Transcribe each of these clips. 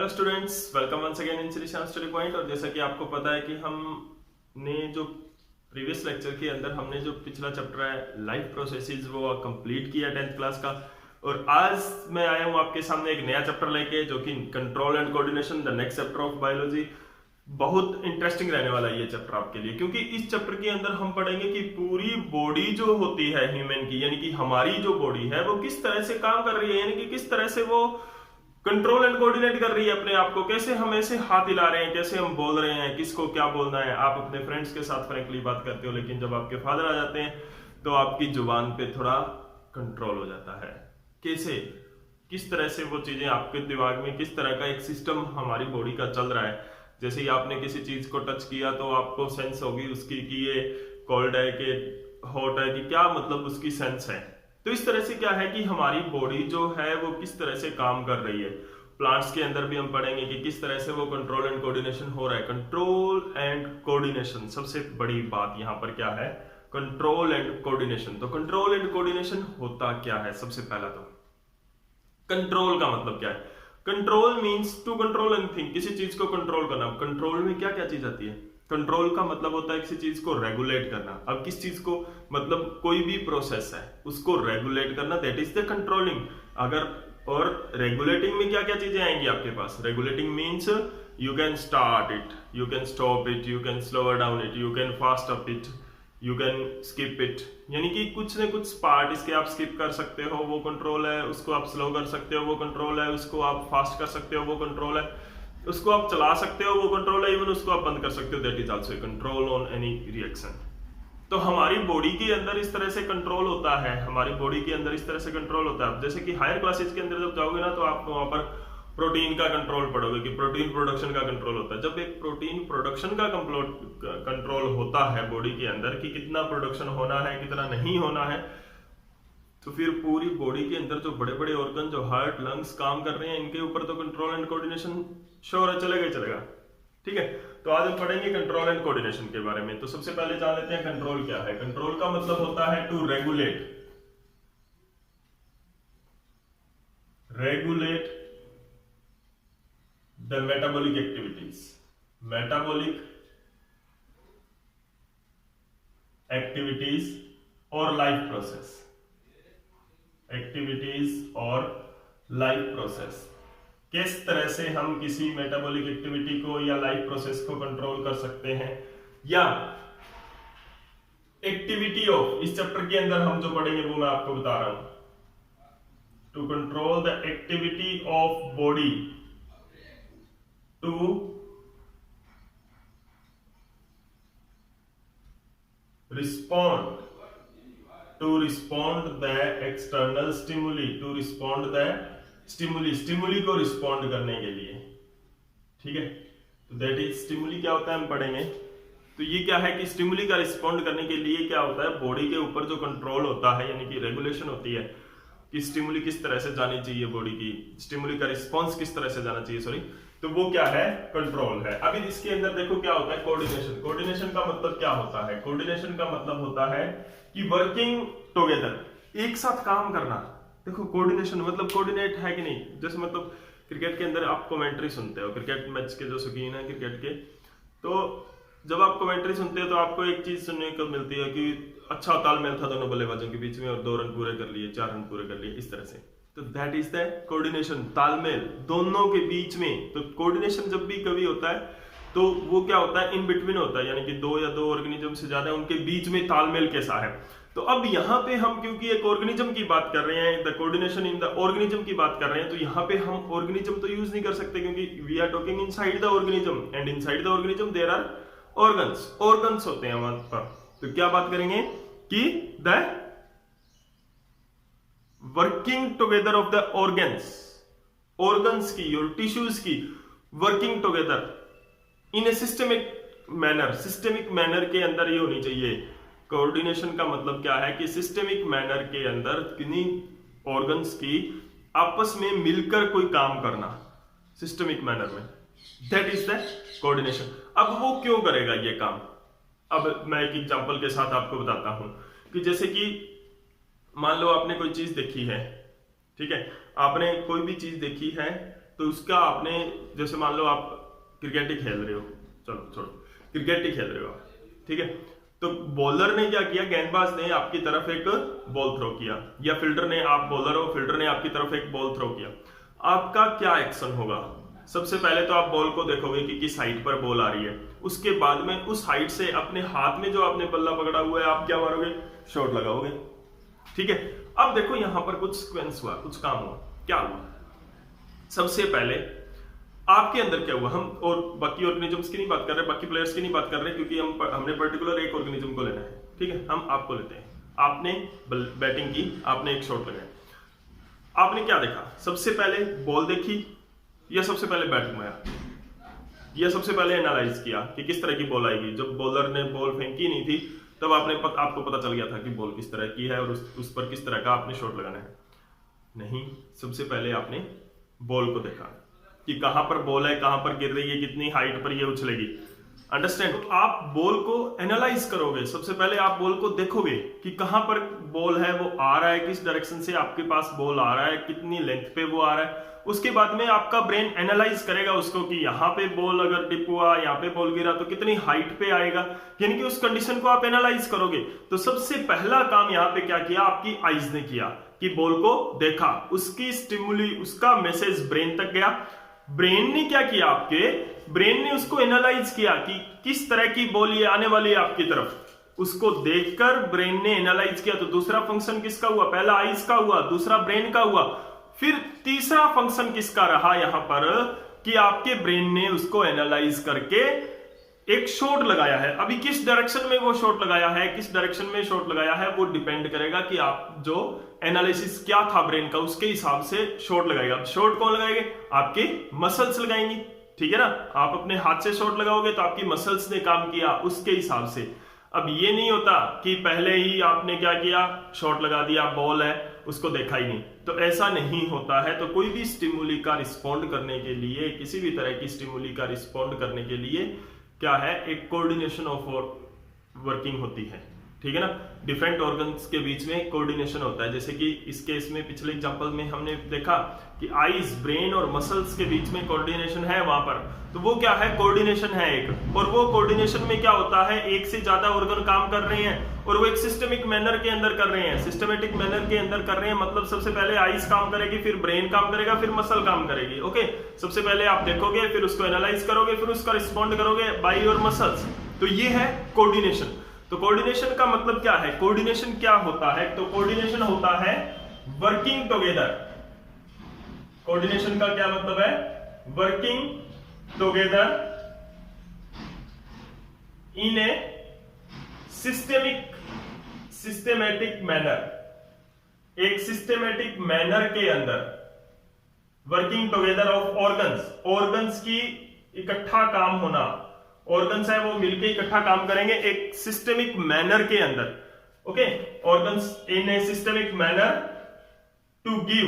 Hello students, welcome once again in Shri Shyam study point. और जैसा कि आपको पता है कि हमने जो प्रीवियस लेक्चर के अंदर हमने जो पिछला चैप्टर है लाइफ प्रोसेसेस वो कंप्लीट किया 10th क्लास का। और आज मैं आया हूँ आपके सामने एक नया चैप्टर लेके जो कि control and coordination, the next chapter of biology. बहुत इंटरेस्टिंग रहने वाला है ये चैप्टर आपके लिए, क्योंकि इस चैप्टर के अंदर हम पढ़ेंगे कि पूरी बॉडी जो होती है ह्यूमन की, यानी कि हमारी जो बॉडी है वो किस तरह से काम कर रही है, यानी कि किस तरह से वो कंट्रोल एंड कोऑर्डिनेट कर रही है अपने आप को। कैसे हम ऐसे हाथ हिला रहे हैं, कैसे हम बोल रहे हैं, किसको क्या बोलना है। आप अपने फ्रेंड्स के साथ फ्रैंकली बात करते हो, लेकिन जब आपके फादर आ जाते हैं तो आपकी जुबान पे थोड़ा कंट्रोल हो जाता है। कैसे, किस तरह से वो चीजें आपके दिमाग में, किस तरह का एक सिस्टम हमारी बॉडी का चल रहा है। जैसे ही आपने किसी चीज को टच किया तो आपको सेंस होगी उसकी कि ये कोल्ड है कि हॉट है, कि क्या मतलब उसकी सेंस है। तो इस तरह से क्या है कि हमारी बॉडी जो है वो किस तरह से काम कर रही है। प्लांट्स के अंदर भी हम पढ़ेंगे कि किस तरह से वो कंट्रोल एंड कोऑर्डिनेशन हो रहा है। कंट्रोल एंड कोऑर्डिनेशन, सबसे बड़ी बात यहाँ पर क्या है, कंट्रोल एंड कोऑर्डिनेशन। तो कंट्रोल एंड कोऑर्डिनेशन होता क्या है? सबसे पहला तो कंट्रोल का मतलब क्या है। Control means to control anything, किसी चीज को कंट्रोल करना। कंट्रोल में क्या क्या चीज आती है? कंट्रोल का मतलब होता है किसी चीज को रेगुलेट करना। अब किस चीज को, मतलब कोई भी प्रोसेस है उसको रेगुलेट करना, दैट इज द कंट्रोलिंग। अगर और रेगुलेटिंग में क्या क्या चीजें आएंगी आपके पास? Regulating means you can start it, you can stop it, you can slow down it, you can fast up it, you can skip it. यानी कि कुछ न कुछ पार्ट इसके आप स्किप कर सकते हो, वो कंट्रोल है। उसको आप स्लो कर सकते हो, वो कंट्रोल है। उसको आप फास्ट कर सकते हो, वो कंट्रोल है। उसको आप चला सकते हो, वो कंट्रोल है। इवन उसको आप बंद कर सकते हो, that is also control on any reaction. तो हमारी बॉडी के अंदर इस तरह से कंट्रोल होता है, हमारी बॉडी के अंदर इस तरह से कंट्रोल होता है। जैसे कि हायर क्लासेज के अंदर जब जाओगे ना तो आप वहां पर प्रोटीन का कंट्रोल पढ़ोगे कि प्रोटीन प्रोडक्शन का कंट्रोल होता है। जब एक प्रोटीन प्रोडक्शन का कंट्रोल होता है बॉडी के अंदर कि कितना प्रोडक्शन होना है, कितना नहीं होना है, तो फिर पूरी बॉडी के अंदर जो बड़े बड़े ऑर्गन, जो हार्ट, लंग्स काम कर रहे हैं, इनके ऊपर तो कंट्रोल एंड कोऑर्डिनेशन श्योर है, चलेगा ही चलेगा। ठीक है, तो आज हम पढ़ेंगे कंट्रोल एंड कोऑर्डिनेशन के बारे में। तो सबसे पहले जान लेते हैं कंट्रोल क्या है। कंट्रोल का मतलब होता है to regulate the metabolic activities, metabolic activities और लाइफ प्रोसेस, एक्टिविटीज और लाइफ प्रोसेस। किस तरह से हम किसी मेटाबॉलिक एक्टिविटी को या लाइफ प्रोसेस को कंट्रोल कर सकते हैं, या एक्टिविटी ऑफ, इस चैप्टर के अंदर हम जो पढ़ेंगे वो मैं आपको बता रहा हूं। To control the activity of body to respond the external stimuli, to respond the stimuli को रिस्पॉन्ड करने के लिए। ठीक है, तो दैट इज स्टिमुली क्या होता है हम पढ़ेंगे। तो ये क्या है कि स्टिमुली का रिस्पॉन्ड करने के लिए क्या होता है, बॉडी के ऊपर जो कंट्रोल होता है, यानी कि रेगुलेशन होती है कि स्टिमुली किस तरह से जानी चाहिए, बॉडी की स्टिमुली का रिस्पॉन्स किस तरह से जाना चाहिए, सॉरी, तो वो क्या है, कंट्रोल है। अभी इसके अंदर देखो क्या होता है, कोऑर्डिनेशन। कोऑर्डिनेशन का मतलब क्या होता है? कोऑर्डिनेशन का मतलब होता है कि वर्किंग टुगेदर, एक साथ काम करना। देखो कोऑर्डिनेशन मतलब कोऑर्डिनेट है कि नहीं। जैसे मतलब क्रिकेट के अंदर आप कमेंट्री सुनते हो, क्रिकेट मैच के जो शौकीन है क्रिकेट के, तो जब आप कमेंट्री सुनते हो तो आपको एक चीज सुनने को मिलती है कि अच्छा तालमेल था दोनों बल्लेबाजों के बीच में और 2 रन पूरे कर लिए, 4 रन पूरे कर लिए, इस तरह से। तो दैट इज द कोऑर्डिनेशन, तालमेल दोनों के बीच में। तो कोऑर्डिनेशन जब भी कभी होता है तो वो क्या होता है, इन बिटवीन होता है, यानी कि 2 या 2 ऑर्गेनिज्म से ज्यादा, उनके बीच में तालमेल कैसा है। तो अब यहाँ पे हम क्योंकि एक ऑर्गेनिज्म की बात कर रहे हैं, the coordination in the organism की बात कर रहे हैं, तो यहाँ पे हम ऑर्गेनिज्म तो यूज नहीं कर सकते क्योंकि we are talking inside the organism, and inside the organism there are organs होते हैं हमारे पास। तो क्या बात करेंगे कि the working together of the organs की और टिश्यूज की working together in a systemic manner के अंदर ये होनी चाहिए। कोऑर्डिनेशन का मतलब क्या है कि सिस्टमिक मैनर के अंदर किन्हीं ऑर्गन्स की आपस में मिलकर कोई काम करना, सिस्टमिक मैनर में, दैट इज द कोऑर्डिनेशन। अब वो क्यों करेगा ये काम? अब मैं एक एग्जांपल के साथ आपको बताता हूं कि जैसे कि मान लो आपने कोई चीज देखी है, ठीक है, आपने कोई भी चीज देखी है तो उसका आपने, जैसे मान लो आप क्रिकेट ही खेल रहे हो, चलो छोड़ो, क्रिकेट ही खेल रहे हो आप, ठीक है, तो बॉलर ने क्या किया, गेंदबाज ने आपकी तरफ एक बॉल थ्रो किया, या फील्डर ने, आप बॉलर हो, फील्डर ने आपकी तरफ एक बॉल थ्रो किया, आपका क्या एक्शन होगा? सबसे पहले तो आप बॉल को देखोगे कि किस हाइट पर बॉल आ रही है, उसके बाद में उस हाइट से अपने हाथ में जो आपने बल्ला पकड़ा हुआ है आप क्या मारोगे, शॉट लगाओगे, ठीक है। अब देखो यहां पर कुछ सीक्वेंस हुआ, कुछ काम हुआ, क्या हुआ? सबसे पहले आपके अंदर क्या हुआ, हम और बाकी ऑर्गेनिजम्स की नहीं बात कर रहे, बाकी प्लेयर्स की नहीं बात कर रहे, क्योंकि हमने पर्टिकुलर एक ऑर्गेनिज्म को लेना है, ठीक है, हम आपको लेते हैं। आपने बैटिंग की, आपने एक शॉट लगाया, आपने क्या देखा? सबसे पहले बॉल देखी, या सबसे पहले बैट घुमाया, या सबसे पहले एनालाइज किया कि किस तरह की बॉल आएगी? जब बॉलर ने बॉल फेंकी नहीं थी तब आपको पता चल गया था कि बॉल किस तरह की है और उस पर किस तरह का आपने शॉट लगाना है? नहीं, सबसे पहले आपने बॉल को देखा कि कहां पर बॉल है, कहां पर गिर रही है, कितनी हाइट पर ये उछलेगी। अंडरस्टैंड? तो आप बॉल को एनालाइज करोगे, सबसे पहले आप बॉल को देखोगे कि कहां पर बॉल है, वो आ रहा है, किस डायरेक्शन से आपके पास बॉल आ रहा है, कितनी लेंथ पे वो आ रहा है। उसके बाद में आपका ब्रेन एनालाइज करेगा उसको कि यहाँ पे बॉल अगर टिप हुआ, यहाँ पे बॉल गिरा तो कितनी हाइट पे आएगा, यानी कि उस कंडीशन को आप एनालाइज करोगे। तो सबसे पहला काम यहाँ पे क्या किया, आपकी आईज ने किया कि बॉल को देखा, उसकी स्टिमुली, उसका मैसेज ब्रेन तक गया। ब्रेन ने क्या किया, आपके ब्रेन ने उसको एनालाइज किया कि किस तरह की बॉल ये आने वाली है आपकी तरफ, उसको देखकर ब्रेन ने एनालाइज किया। तो दूसरा फंक्शन किसका हुआ? पहला आईज का हुआ, दूसरा ब्रेन का हुआ। फिर तीसरा फंक्शन किसका रहा यहां पर कि आपके ब्रेन ने उसको एनालाइज करके एक शॉट लगाया है। अभी किस डायरेक्शन में वो शॉट लगाया है, किस डायरेक्शन में शॉट लगाया है, वो डिपेंड करेगा कि आप जो एनालिसिस क्या था ब्रेन का, उसके हिसाब से शॉट लगाएगा। शॉट कौन लगाएंगे? आपके मसल्स लगाएंगी, ठीक है ना। आप अपने हाथ से शॉट लगाओगे तो आपकी मसल्स ने काम किया उसके हिसाब से। अब ये नहीं होता कि पहले ही आपने क्या किया, शॉट लगा दिया, बॉल है, उसको देखा ही नहीं, तो ऐसा नहीं होता है। तो कोई भी स्टिमुली का रिस्पॉन्ड करने के लिए, किसी भी तरह की स्टिमुली का रिस्पॉन्ड करने के लिए क्या है, एक कोऑर्डिनेशन ऑफ वर्किंग होती है, ठीक है ना। डिफरेंट ऑर्गन्स के बीच में कोऑर्डिनेशन होता है। जैसे कि इस केस में पिछले एग्जांपल में हमने देखा कि आईज, ब्रेन और मसल्स के बीच में कोऑर्डिनेशन है वहां पर, तो वो क्या है, कोऑर्डिनेशन है एक। और वो कोऑर्डिनेशन में क्या होता है, एक से ज्यादा ऑर्गन काम कर रहे हैं और वो एक सिस्टमिक मैनर के अंदर कर रहे हैं। सिस्टमेटिक मैनर के अंदर कर रहे हैं मतलब सबसे पहले आईज काम करेगी, फिर ब्रेन काम करेगा, फिर मसल काम करेगी। ओके, सबसे पहले आप देखोगे, फिर उसको एनालाइज करोगे, फिर उसका रिस्पॉन्ड करोगे बाय योर मसल्स। तो ये है कोऑर्डिनेशन। तो कोऑर्डिनेशन का मतलब क्या है, कोऑर्डिनेशन क्या होता है? तो कोऑर्डिनेशन होता है वर्किंग टुगेदर। कोऑर्डिनेशन का क्या मतलब है? Working together in A systematic manner. एक सिस्टेमेटिक मैनर के अंदर वर्किंग टुगेदर ऑफ ऑर्गन्स की इकट्ठा काम होना। ऑर्गन्स है वो मिलके इकट्ठा काम करेंगे एक सिस्टेमिक मैनर के अंदर। Okay, organs in a systemic manner to give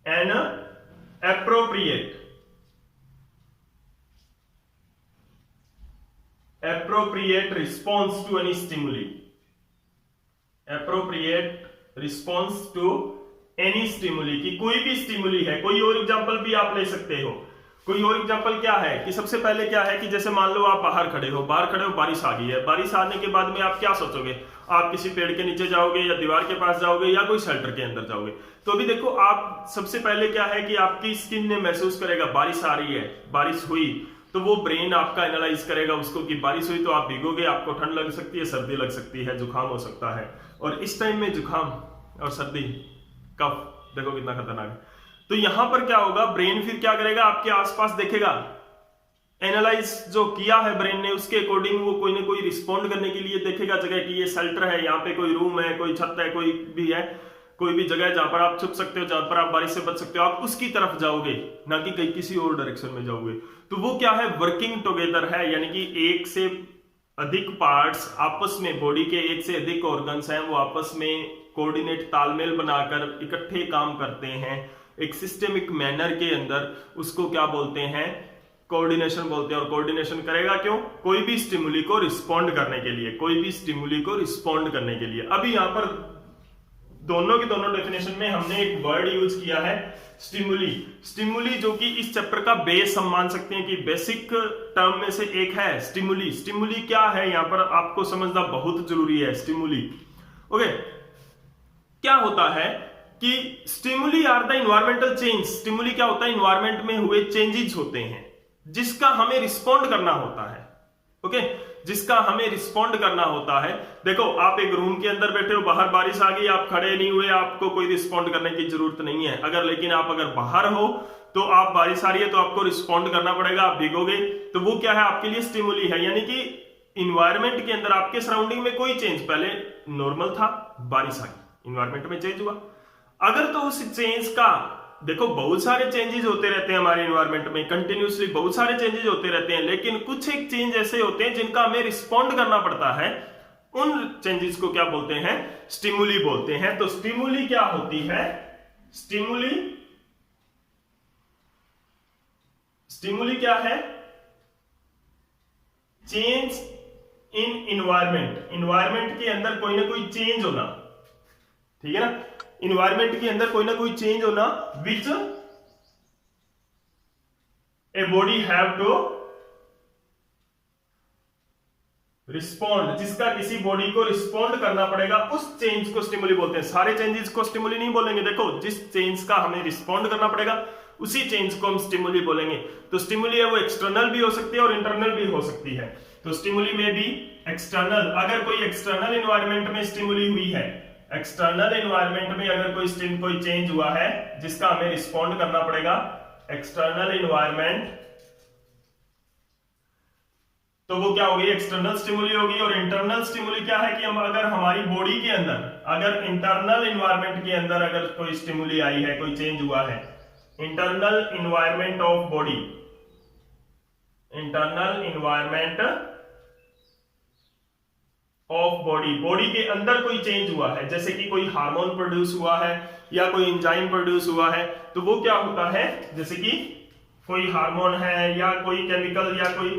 an appropriate response to any stimuli। appropriate response to any stimuli की कोई भी स्टिमुली है। कोई और एग्जांपल भी आप ले सकते हो। कोई और एग्जांपल क्या है कि सबसे पहले क्या है कि जैसे मान लो आप बाहर खड़े हो, बारिश आ गई है। बारिश आने के बाद में आप क्या सोचोगे? आप किसी पेड़ के नीचे जाओगे या दीवार के पास जाओगे या कोई शेल्टर के अंदर जाओगे। तो अभी देखो, आप सबसे पहले क्या है कि आपकी स्किन ने महसूस करेगा बारिश आ रही है, बारिश हुई, तो वो ब्रेन आपका एनालाइज करेगा उसको कि बारिश हुई तो आप भीगोगे, आपको ठंड लग सकती है, सर्दी लग सकती है, जुकाम हो सकता है। और इस टाइम में जुकाम और सर्दी, कफ देखो कितना खतरनाक है। तो यहां पर क्या होगा, ब्रेन फिर क्या करेगा, आपके आसपास देखेगा, एनालाइज जो किया है ब्रेन ने उसके अकॉर्डिंग वो कोई ना कोई रिस्पॉन्ड करने के लिए देखेगा जगह कि ये शेल्टर है, यहाँ पे कोई रूम है, कोई छत है, कोई भी है, कोई भी जगह जहां पर आप छुप सकते हो, जहां पर आप बारिश से बच सकते हो, आप उसकी तरफ जाओगे, ना कि कहीं किसी और डायरेक्शन में जाओगे। तो वो क्या है, वर्किंग टुगेदर है, यानी कि एक से अधिक पार्ट्स आपस में, बॉडी के एक से अधिक ऑर्गन्स हैं, वो आपस में कोऑर्डिनेट, तालमेल बनाकर इकट्ठे काम करते हैं एक सिस्टेमिक मैनर के अंदर। उसको क्या बोलते हैं, कोऑर्डिनेशन बोलते हैं। और कोऑर्डिनेशन करेगा क्यों? कोई भी स्टिमुली को रिस्पॉन्ड करने के लिए, कोई भी स्टिमुली को रिस्पॉन्ड करने के लिए। अभी यहां पर दोनों की दोनों डेफिनेशन में हमने एक वर्ड यूज किया है स्टिमुली। स्टिमुली जो कि इस चैप्टर का बेस हम मान सकते हैं कि बेसिक टर्म में से एक है स्टिमुली। स्टिमुली क्या है यहां पर आपको समझना बहुत जरूरी है। स्टिमुली ओके, क्या होता है कि stimuli are the environmental change. Stimuli क्या होता है? इन्वायरमेंट में हुए चेंजेस होते हैं जिसका हमें रिस्पॉन्ड करना होता है। ओके, जिसका हमें रिस्पॉन्ड करना होता है। देखो, आप एक रूम के अंदर बैठे हो, बाहर बारिश आ गई, आप खड़े नहीं हुए, आपको कोई रिस्पॉन्ड करने की जरूरत नहीं है। अगर लेकिन आप अगर बाहर हो तो आप बारिश आ रही है तो आपको रिस्पॉन्ड करना पड़ेगा, आप भीगोगे, तो वो क्या है? आपके लिए स्टिमुली है। यानी कि इन्वायरमेंट के अंदर आपके सराउंडिंग में कोई चेंज, पहले नॉर्मल था, बारिश आ गई, इन्वायरमेंट में चेंज हुआ। अगर तो उस चेंज का, देखो बहुत सारे चेंजेस होते रहते हैं हमारे एनवायरनमेंट में, कंटिन्यूसली बहुत सारे चेंजेस होते रहते हैं, लेकिन कुछ एक चेंज ऐसे होते हैं जिनका हमें रिस्पॉन्ड करना पड़ता है। उन चेंजेस को क्या बोलते हैं? स्टिमुली बोलते हैं। तो स्टिमुली क्या होती है? स्टिमुली क्या है? Change in environment. इन्वायरमेंट के अंदर कोई ना कोई चेंज होना, ठीक है ना? इन्वायरमेंट के अंदर कोई ना कोई चेंज होना which a body have to respond, जिसका किसी बॉडी को रिस्पॉन्ड करना पड़ेगा, उस चेंज को स्टिमुली बोलते हैं। सारे चेंजेस को स्टिमुली नहीं बोलेंगे। देखो, जिस चेंज का हमें रिस्पॉन्ड करना पड़ेगा उसी चेंज को हम स्टिमुली बोलेंगे। तो स्टिमुली है वो एक्सटर्नल भी हो सकती है और इंटरनल भी हो सकती है। तो स्टिमुली में भी एक्सटर्नल, अगर कोई एक्सटर्नल एनवायरनमेंट में स्टिमुली हुई है, एक्सटर्नल एनवायरनमेंट में अगर कोई चेंज हुआ है जिसका हमें रिस्पॉन्ड करना पड़ेगा, एक्सटर्नल एनवायरनमेंट, तो वो क्या होगी? एक्सटर्नल स्टिमुली होगी। और इंटरनल स्टिमुली क्या है कि हम अगर हमारी बॉडी के अंदर, अगर इंटरनल एनवायरनमेंट के अंदर अगर कोई स्टिमुली आई है, कोई चेंज हुआ है, internal environment of body, internal environment of body, body के अंदर कोई चेंज हुआ है, जैसे कि कोई हार्मोन प्रोड्यूस हुआ है या कोई एंजाइम प्रोड्यूस हुआ है, तो वो क्या होता है? जैसे कि कोई हार्मोन है या कोई केमिकल या कोई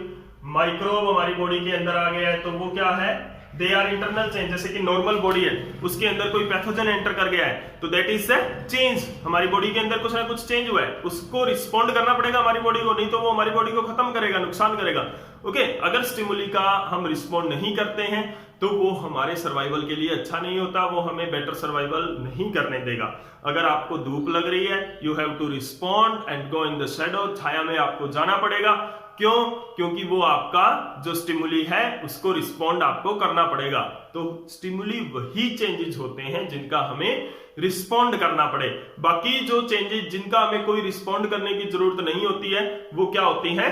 माइक्रोब हमारी बॉडी के अंदर आ गया है, तो वो क्या है? They are internal change. जैसे कि नॉर्मल बॉडी है, उसके अंदर कोई पैथोजन एंटर कर गया है, तो दैट इज द चेंज। हमारी बॉडी के अंदर कुछ ना कुछ चेंज हुआ है, उसको रिस्पॉन्ड करना पड़ेगा हमारी बॉडी को, नहीं तो वो हमारी बॉडी को खत्म करेगा, नुकसान करेगा। ओके, अगर स्टिमुली का हम रिस्पॉन्ड नहीं करते हैं तो वो हमारे सर्वाइवल के लिए अच्छा नहीं होता, वो हमें बेटर सर्वाइवल नहीं करने देगा। अगर आपको धूप लग रही है, you have to respond and go in the shadow, छाया में आपको जाना पड़ेगा। क्यों? क्योंकि वो आपका जो स्टिमुली है उसको रिस्पॉन्ड आपको करना पड़ेगा। तो स्टिमुली वही चेंजेस होते हैं जिनका हमें रिस्पॉन्ड करना पड़े। बाकी जो चेंजेस जिनका हमें कोई रिस्पॉन्ड करने की जरूरत नहीं होती है, वो क्या होती हैं?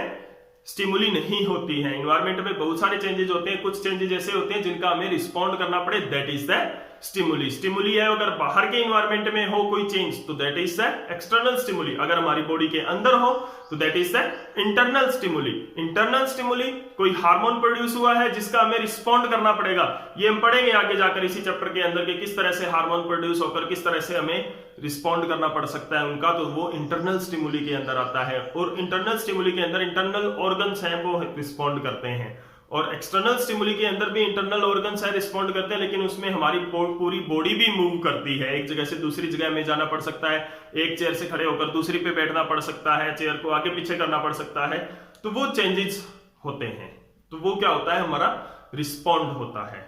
स्टिमुली नहीं होती है। एनवायरमेंट में बहुत सारे चेंजेस होते हैं, कुछ चेंजेस ऐसे होते हैं जिनका हमें रिस्पॉन्ड करना पड़े, that is the stimuli. Stimuli है अगर बाहर के एनवायरमेंट में हो कोई चेंज, तो that is the external stimuli. अगर हमारी बॉडी के अंदर हो तो that is the internal stimuli. Internal stimuli, कोई हार्मोन प्रोड्यूस हुआ है जिसका हमें रिस्पॉन्ड करना पड़ेगा। ये हम पढ़ेंगे आगे जाकर इसी चैप्टर के अंदर कि किस तरह से हार्मोन प्रोड्यूस होकर किस तरह से हमें रिस्पॉन्ड करना पड़ सकता है उनका, तो वो इंटरनल स्टिमुली के अंदर आता है। और इंटरनल स्टिमुली के अंदर इंटरनल ऑर्गन्स हैं वो रिस्पॉन्ड करते हैं, और एक्सटर्नल स्टिमुली के अंदर भी इंटरनल ऑर्गन्स है रिस्पॉन्ड करते हैं, लेकिन उसमें हमारी पूरी बॉडी भी मूव करती है। एक जगह से दूसरी जगह में जाना पड़ सकता है, एक चेयर से खड़े होकर दूसरी पे बैठना पड़ सकता है, चेयर को आगे पीछे करना पड़ सकता है, तो वो चेंजेस होते हैं। तो वो क्या होता है? हमारा रिस्पॉन्ड होता है।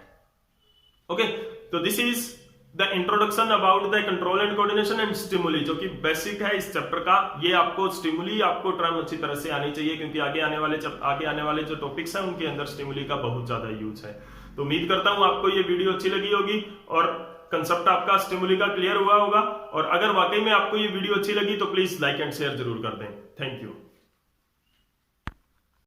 ओके, तो this is the introduction about the control and coordination and stimuli, जो कि बेसिक है इस चैप्टर का। ये आपको स्टिमुली, आपको टर्म अच्छी तरह से आनी चाहिए, क्योंकि आगे आने वाले जो टॉपिक्स हैं उनके अंदर स्टिमुली का बहुत ज्यादा यूज है। तो उम्मीद करता हूं आपको ये वीडियो अच्छी लगी होगी और कंसेप्ट आपका स्टिमुली का क्लियर हुआ होगा। और अगर वाकई में आपको ये वीडियो अच्छी लगी तो प्लीज लाइक एंड शेयर जरूर कर दें। Thank you.